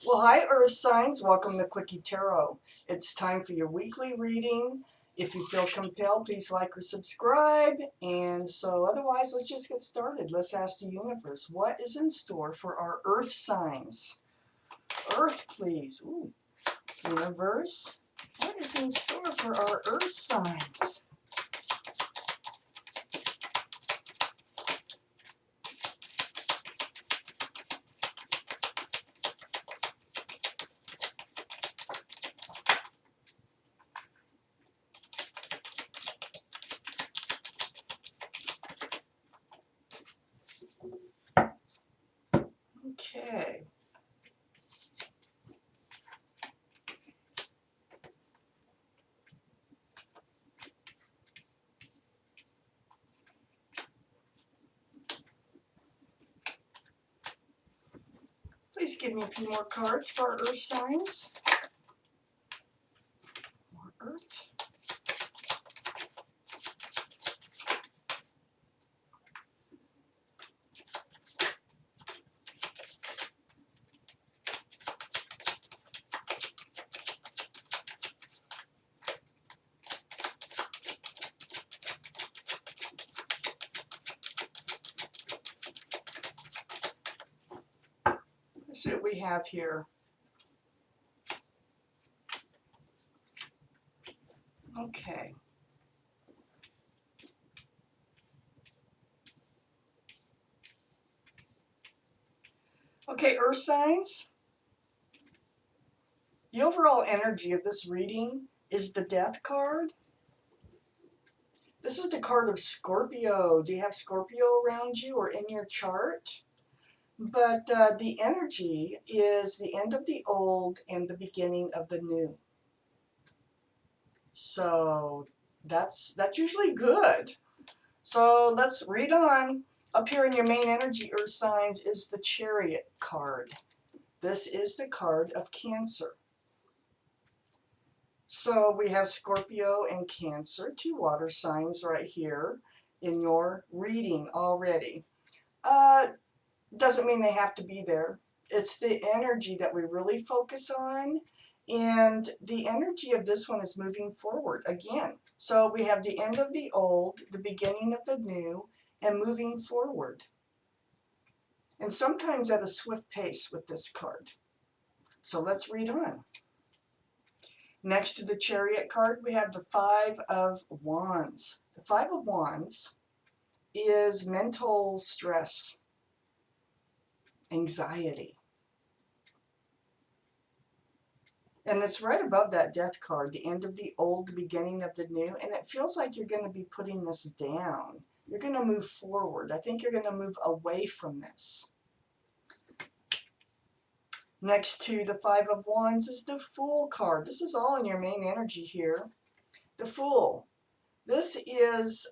Well, hi, Earth signs. Welcome to Quickie Tarot. It's time for your weekly reading. If you feel compelled, please like or subscribe. And so, otherwise, let's just get started. Let's ask the universe what is in store for our Earth signs. Earth, please. Ooh. Universe, what is in store for our Earth signs? Okay. Please give me a few more cards for our Earth signs. More Earth. Let's see what we have here. Okay. Okay, Earth signs. The overall energy of this reading is the Death card. This is the card of Scorpio. Do you have Scorpio around you or in your chart? But the energy is the end of the old and the beginning of the new. So that's usually good. So let's read on. Up here in your main energy, Earth signs, is the Chariot card. This is the card of Cancer. So we have Scorpio and Cancer, two water signs right here in your reading already. Doesn't mean they have to be there. It's the energy that we really focus on, and the energy of this one is moving forward again. So we have the end of the old, the beginning of the new, and moving forward. And sometimes at a swift pace with this card. So let's read on. Next to the Chariot card, we have the Five of Wands. The Five of Wands is mental stress, anxiety. And it's right above that Death card, the end of the old, the beginning of the new. And it feels like you're going to be putting this down. You're going to move forward. I think you're going to move away from this. Next to the Five of Wands is the Fool card. This is all in your main energy here. The Fool. This is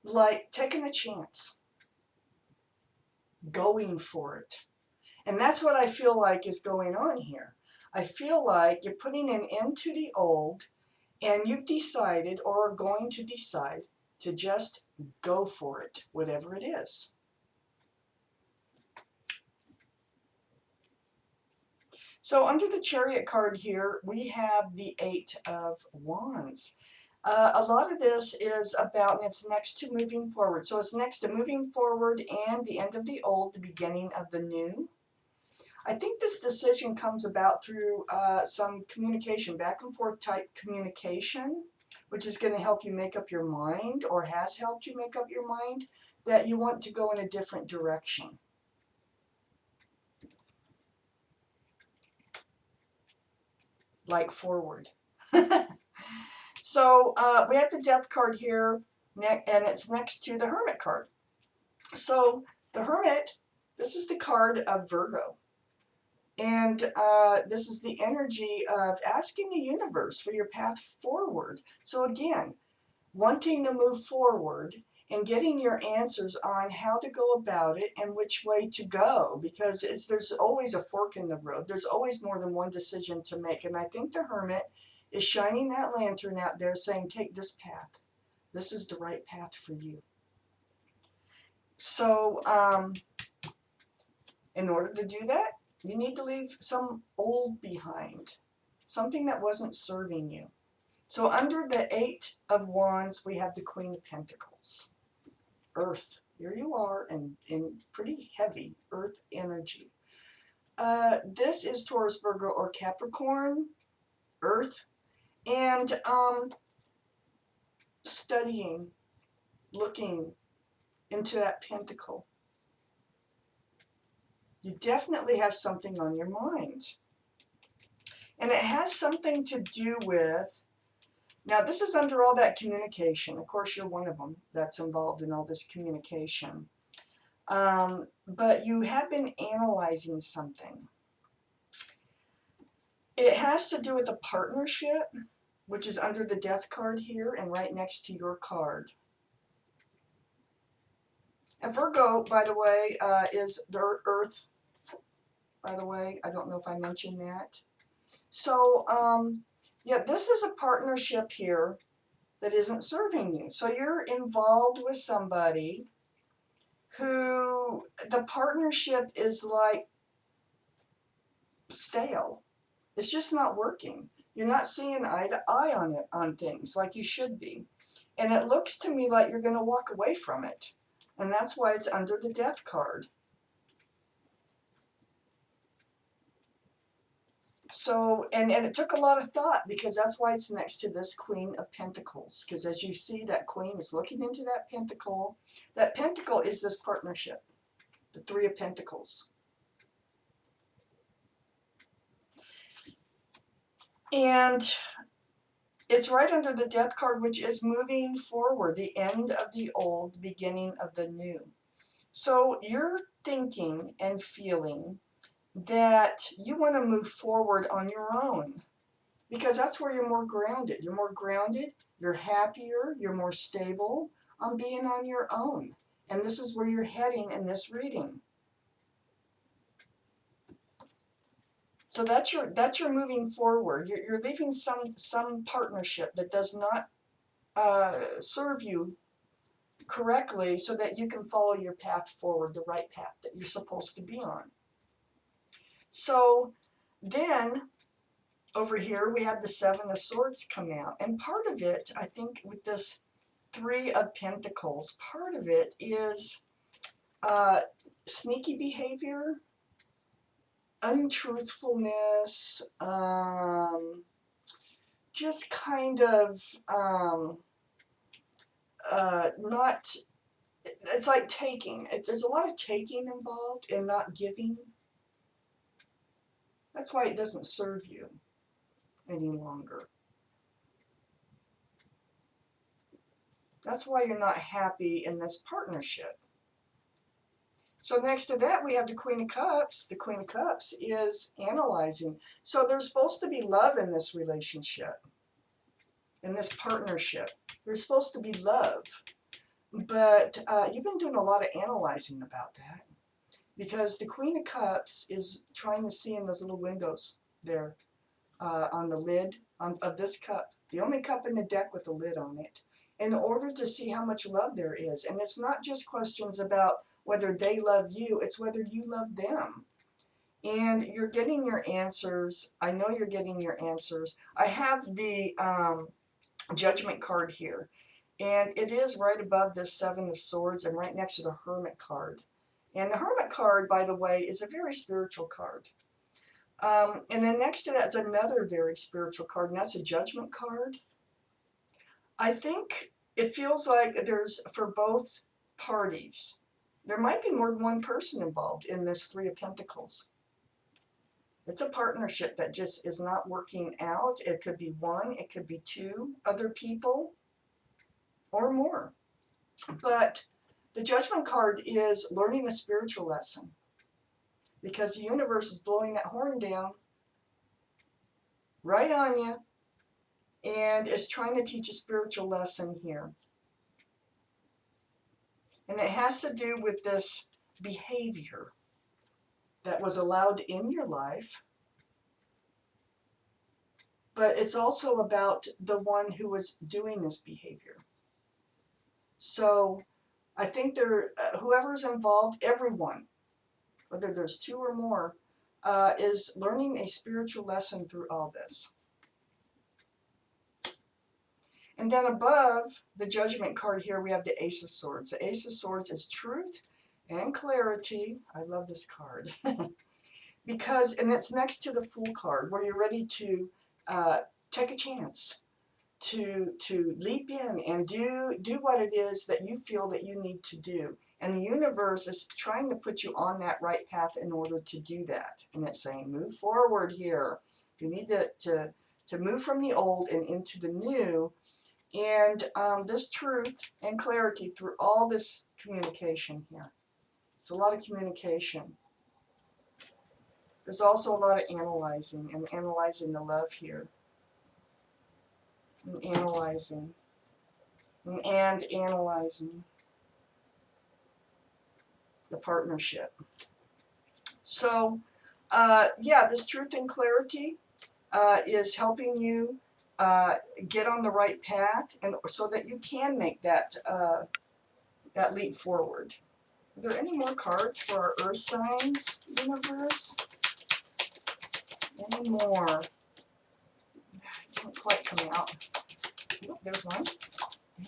like taking a chance, going for it. And that's what I feel like is going on here. I feel like you're putting an end to the old, and you've decided or are going to decide to just go for it, whatever it is. So under the Chariot card here, we have the Eight of Wands. A lot of this is about, and it's next to moving forward. So it's next to moving forward and the end of the old, the beginning of the new. I think this decision comes about through some communication, back and forth type communication, which is going to help you make up your mind, or has helped you make up your mind, that you want to go in a different direction. Like forward. So we have the Death card here, and it's next to the Hermit card. So the Hermit, this is the card of Virgo. And this is the energy of asking the universe for your path forward. So again, wanting to move forward and getting your answers on how to go about it and which way to go, because there's always a fork in the road. There's always more than one decision to make. And I think the Hermit is shining that lantern out there saying, take this path. This is the right path for you. So in order to do that, You need to leave some old behind, something that wasn't serving you. So under the Eight of Wands, we have the Queen of Pentacles. Earth. Here you are, and in pretty heavy earth energy. This is Taurus, Virgo, or Capricorn, Earth, and studying, looking into that pentacle. You definitely have something on your mind. And it has something to do with, now this is under all that communication. Of course, you're one of them that's involved in all this communication. But you have been analyzing something. It has to do with a partnership, which is under the Death card here and right next to your card. And Virgo, by the way, is the Earth, by the way. I don't know if I mentioned that. So, yeah, this is a partnership here that isn't serving you. So you're involved with somebody who the partnership is like stale. It's just not working. You're not seeing eye to eye on it, on things like you should be. And it looks to me like you're going to walk away from it. And that's why it's under the Death card. So, and it took a lot of thought, because that's why it's next to this Queen of Pentacles. Because as you see, that Queen is looking into that pentacle. That pentacle is this partnership, the Three of Pentacles. And it's right under the Death card, which is moving forward, the end of the old, beginning of the new. So you're thinking and feeling that you want to move forward on your own, because that's where you're more grounded. You're more grounded, you're happier, you're more stable on being on your own. And this is where you're heading in this reading. So that's your moving forward. You're leaving some partnership that does not serve you correctly, so that you can follow your path forward, the right path that you're supposed to be on. So then over here we have the Seven of Swords come out, and part of it, I think, with this Three of Pentacles, part of it is sneaky behavior, untruthfulness, just kind of not, it's like taking. There's a lot of taking involved and not giving. That's why it doesn't serve you any longer. That's why you're not happy in this partnership. So next to that, we have the Queen of Cups. The Queen of Cups is analyzing. So there's supposed to be love in this relationship, in this partnership. There's supposed to be love. But you've been doing a lot of analyzing about that, because the Queen of Cups is trying to see in those little windows there on the lid of this cup, the only cup in the deck with a lid on it, in order to see how much love there is. And it's not just questions about whether they love you, it's whether you love them. And you're getting your answers. I know you're getting your answers. I have the Judgment card here, and it is right above this Seven of Swords and right next to the Hermit card. And the Hermit card, by the way, is a very spiritual card. And then next to that is another very spiritual card, and that's a Judgment card. I think it feels like there's, for both parties, there might be more than one person involved in this Three of Pentacles. It's a partnership that just is not working out. It could be one, it could be two other people, or more. But the Judgment card is learning a spiritual lesson, because the universe is blowing that horn down right on you, and is trying to teach a spiritual lesson here. And it has to do with this behavior that was allowed in your life, but it's also about the one who was doing this behavior. So I think whoever's involved, everyone, whether there's two or more, is learning a spiritual lesson through all this. And then above the Judgment card here, we have the Ace of Swords. The Ace of Swords is truth and clarity. I love this card. Because, and it's next to the Fool card, where you're ready to take a chance, to leap in and do what it is that you feel that you need to do. And the universe is trying to put you on that right path in order to do that. And it's saying, move forward here. You need to move from the old and into the new. And this truth and clarity through all this communication here. It's a lot of communication. There's also a lot of analyzing and analyzing the love here. And analyzing. And analyzing the partnership. So, yeah, this truth and clarity is helping you get on the right path, and so that you can make that that leap forward. Are there any more cards for our Earth signs, universe? Any more? Don't quite come out. Oh, there's one.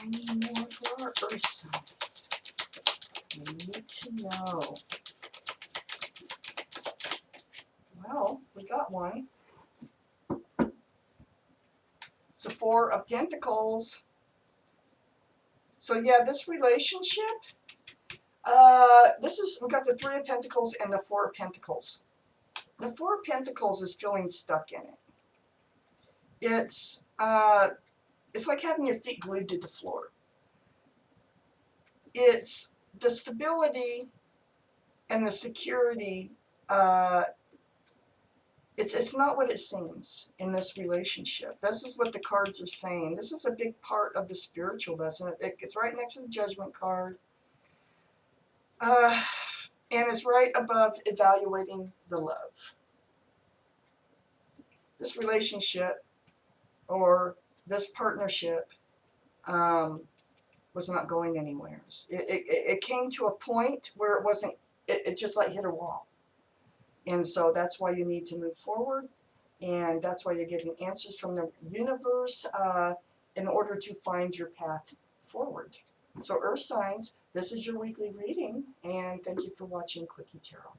Any more for our Earth signs? We need to know. Well, we got one. It's the Four of Pentacles. So yeah, this relationship, we got the Three of Pentacles and the Four of Pentacles. The Four of Pentacles is feeling stuck in it. It's like having your feet glued to the floor. It's the stability and the security. It's not what it seems in this relationship. This is what the cards are saying. This is a big part of the spiritual lesson. It's right next to the Judgment card. And it's right above evaluating the love. This relationship or this partnership was not going anywhere. It came to a point where it wasn't, it just like hit a wall. And so that's why you need to move forward. And that's why you're getting answers from the universe in order to find your path forward. So Earth signs, this is your weekly reading. And thank you for watching Quickie Tarot.